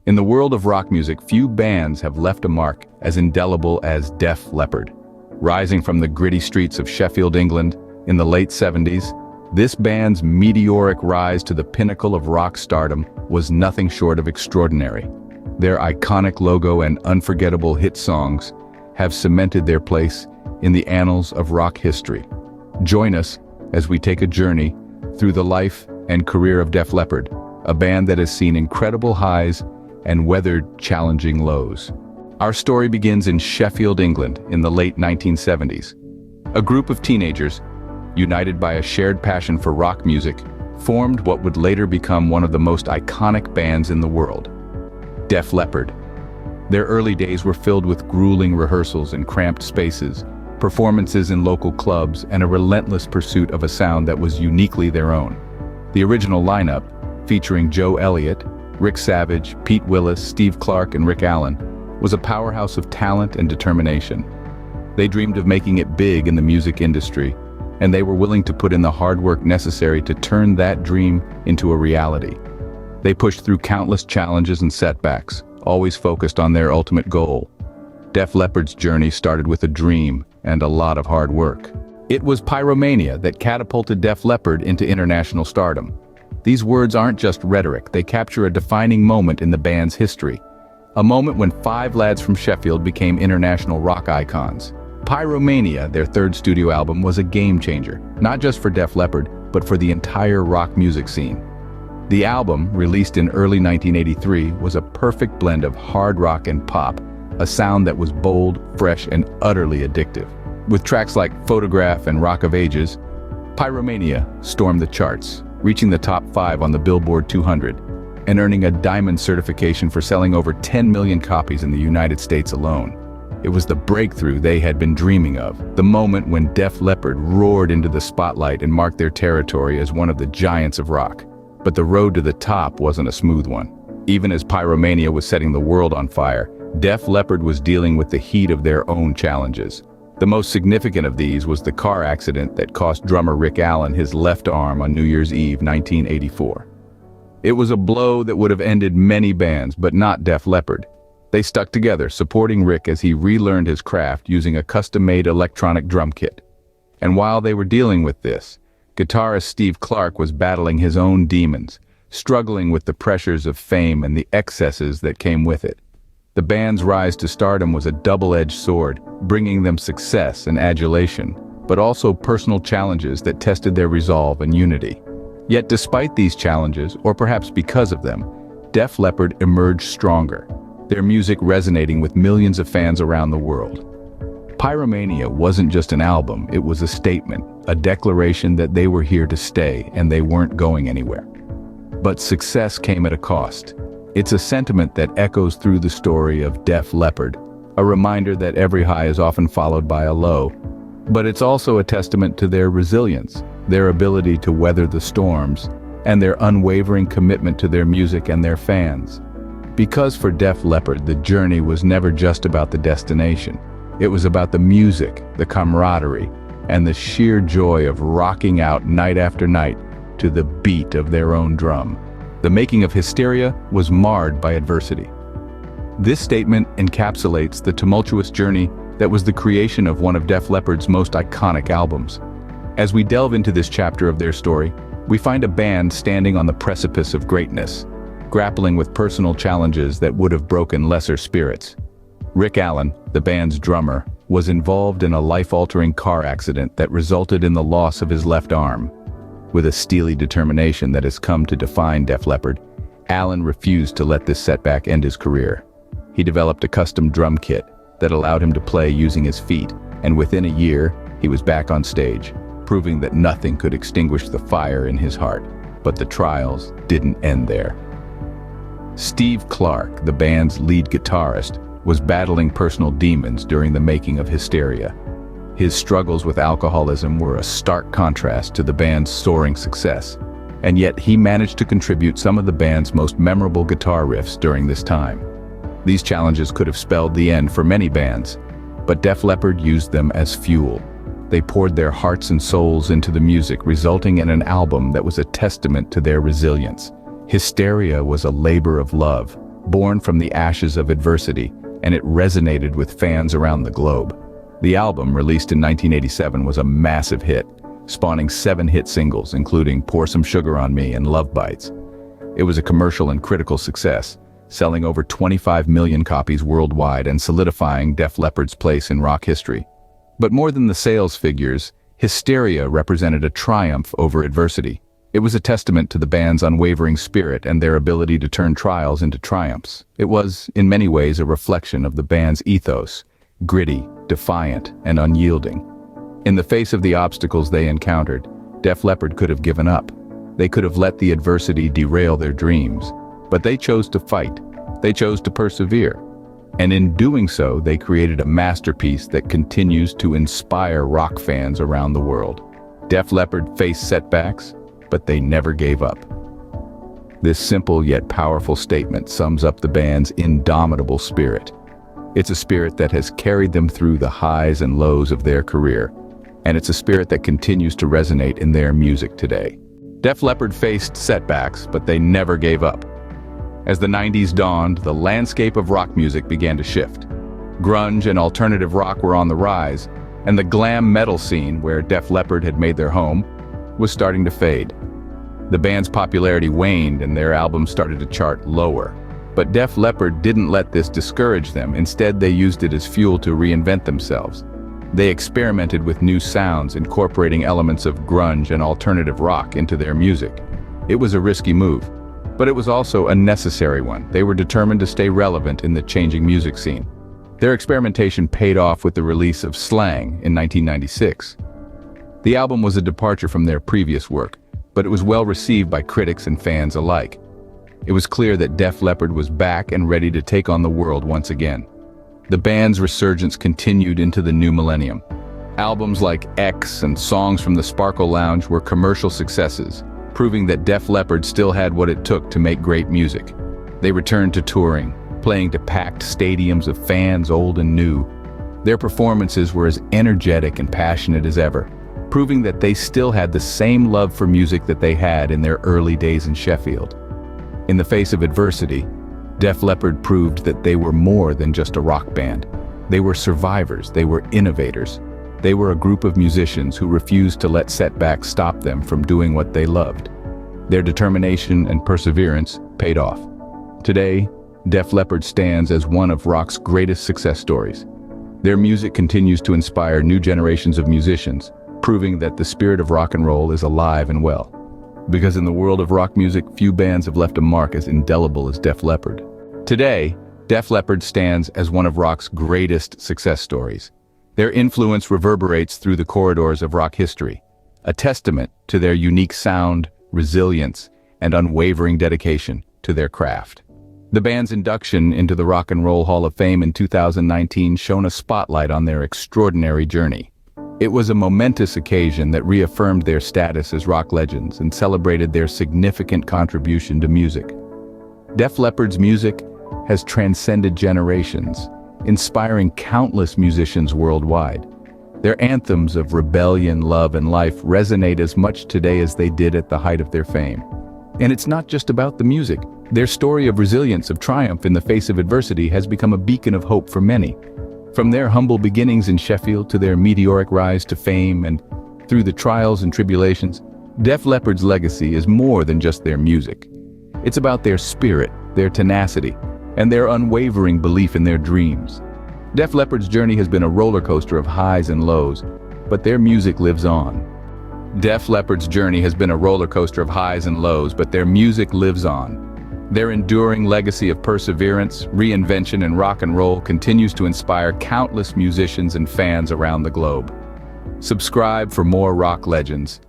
In the world of rock music, few bands have left a mark as indelible as Def Leppard. Rising from the gritty streets of Sheffield, England, in the late 70s, this band's meteoric rise to the pinnacle of rock stardom was nothing short of extraordinary. Their iconic logo and unforgettable hit songs have cemented their place in the annals of rock history. Join us as we take a journey through the life and career of Def Leppard, a band that has seen incredible highs and weathered challenging lows. Our story begins in Sheffield, England, in the late 1970s. A group of teenagers, united by a shared passion for rock music, formed what would later become one of the most iconic bands in the world, Def Leppard. Their early days were filled with grueling rehearsals in cramped spaces, performances in local clubs, and a relentless pursuit of a sound that was uniquely their own. The original lineup, featuring Joe Elliott, Rick Savage, Pete Willis, Steve Clark, and Rick Allen, was a powerhouse of talent and determination. They dreamed of making it big in the music industry, and they were willing to put in the hard work necessary to turn that dream into a reality. They pushed through countless challenges and setbacks, always focused on their ultimate goal. Def Leppard's journey started with a dream and a lot of hard work. It was pyromania that catapulted Def Leppard into international stardom. These words aren't just rhetoric, they capture a defining moment in the band's history. A moment when 5 lads from Sheffield became international rock icons. Pyromania, their third studio album, was a game changer, not just for Def Leppard, but for the entire rock music scene. The album, released in early 1983, was a perfect blend of hard rock and pop, a sound that was bold, fresh, and utterly addictive. With tracks like Photograph and Rock of Ages, Pyromania stormed the charts, reaching the top 5 on the Billboard 200, and earning a diamond certification for selling over 10 million copies in the United States alone. It was the breakthrough they had been dreaming of, the moment when Def Leppard roared into the spotlight and marked their territory as one of the giants of rock. But the road to the top wasn't a smooth one. Even as Pyromania was setting the world on fire, Def Leppard was dealing with the heat of their own challenges. The most significant of these was the car accident that cost drummer Rick Allen his left arm on New Year's Eve 1984. It was a blow that would have ended many bands, but not Def Leppard. They stuck together, supporting Rick as he relearned his craft using a custom-made electronic drum kit. And while they were dealing with this, guitarist Steve Clark was battling his own demons, struggling with the pressures of fame and the excesses that came with it. The band's rise to stardom was a double-edged sword, bringing them success and adulation, but also personal challenges that tested their resolve and unity. Yet despite these challenges, or perhaps because of them, Def Leppard emerged stronger, their music resonating with millions of fans around the world. Pyromania wasn't just an album, it was a statement, a declaration that they were here to stay and they weren't going anywhere. But success came at a cost. It's a sentiment that echoes through the story of Def Leppard, a reminder that every high is often followed by a low. But it's also a testament to their resilience, their ability to weather the storms, and their unwavering commitment to their music and their fans. Because for Def Leppard, the journey was never just about the destination. It was about the music, the camaraderie, and the sheer joy of rocking out night after night to the beat of their own drum. The making of Hysteria was marred by adversity. This statement encapsulates the tumultuous journey that was the creation of one of Def Leppard's most iconic albums. As we delve into this chapter of their story, we find a band standing on the precipice of greatness, grappling with personal challenges that would have broken lesser spirits. Rick Allen, the band's drummer, was involved in a life-altering car accident that resulted in the loss of his left arm. With a steely determination that has come to define Def Leppard, Allen refused to let this setback end his career. He developed a custom drum kit that allowed him to play using his feet, and within a year, he was back on stage, proving that nothing could extinguish the fire in his heart. But the trials didn't end there. Steve Clark, the band's lead guitarist, was battling personal demons during the making of Hysteria. His struggles with alcoholism were a stark contrast to the band's soaring success, and yet he managed to contribute some of the band's most memorable guitar riffs during this time. These challenges could have spelled the end for many bands, but Def Leppard used them as fuel. They poured their hearts and souls into the music, resulting in an album that was a testament to their resilience. Hysteria was a labor of love, born from the ashes of adversity, and it resonated with fans around the globe. The album, released in 1987, was a massive hit, spawning 7 hit singles, including Pour Some Sugar on Me and Love Bites. It was a commercial and critical success, selling over 25 million copies worldwide and solidifying Def Leppard's place in rock history. But more than the sales figures, Hysteria represented a triumph over adversity. It was a testament to the band's unwavering spirit and their ability to turn trials into triumphs. It was, in many ways, a reflection of the band's ethos: gritty, defiant, and unyielding. In the face of the obstacles they encountered, Def Leppard could have given up. They could have let the adversity derail their dreams. But they chose to fight. They chose to persevere. And in doing so, they created a masterpiece that continues to inspire rock fans around the world. Def Leppard faced setbacks, but they never gave up. This simple yet powerful statement sums up the band's indomitable spirit. It's a spirit that has carried them through the highs and lows of their career, and it's a spirit that continues to resonate in their music today. Def Leppard faced setbacks, but they never gave up. As the 90s dawned, the landscape of rock music began to shift. Grunge and alternative rock were on the rise, and the glam metal scene, where Def Leppard had made their home, was starting to fade. The band's popularity waned and their albums started to chart lower. But Def Leppard didn't let this discourage them. Instead, they used it as fuel to reinvent themselves. They experimented with new sounds, incorporating elements of grunge and alternative rock into their music. It was a risky move, but it was also a necessary one. They were determined to stay relevant in the changing music scene. Their experimentation paid off with the release of Slang in 1996. The album was a departure from their previous work, but it was well received by critics and fans alike. It was clear that Def Leppard was back and ready to take on the world once again. The band's resurgence continued into the new millennium. Albums like X and Songs from the Sparkle Lounge were commercial successes, proving that Def Leppard still had what it took to make great music. They returned to touring, playing to packed stadiums of fans old and new. Their performances were as energetic and passionate as ever, proving that they still had the same love for music that they had in their early days in Sheffield. In the face of adversity, Def Leppard proved that they were more than just a rock band. They were survivors, they were innovators. They were a group of musicians who refused to let setbacks stop them from doing what they loved. Their determination and perseverance paid off. Today, Def Leppard stands as one of rock's greatest success stories. Their music continues to inspire new generations of musicians, proving that the spirit of rock and roll is alive and well. Because in the world of rock music, few bands have left a mark as indelible as Def Leppard. Today, Def Leppard stands as one of rock's greatest success stories. Their influence reverberates through the corridors of rock history, a testament to their unique sound, resilience, and unwavering dedication to their craft. The band's induction into the Rock and Roll Hall of Fame in 2019 shone a spotlight on their extraordinary journey. It was a momentous occasion that reaffirmed their status as rock legends and celebrated their significant contribution to music. Def Leppard's music has transcended generations, inspiring countless musicians worldwide. Their anthems of rebellion, love, and life resonate as much today as they did at the height of their fame. And it's not just about the music. Their story of resilience, of triumph in the face of adversity, has become a beacon of hope for many. From their humble beginnings in Sheffield to their meteoric rise to fame and through the trials and tribulations, Def Leppard's legacy is more than just their music. It's about their spirit, their tenacity, and their unwavering belief in their dreams. Def Leppard's journey has been a roller coaster of highs and lows, but their music lives on. Def Leppard's journey has been a roller coaster of highs and lows, but their music lives on. Their enduring legacy of perseverance, reinvention, and rock and roll continues to inspire countless musicians and fans around the globe. Subscribe for more rock legends,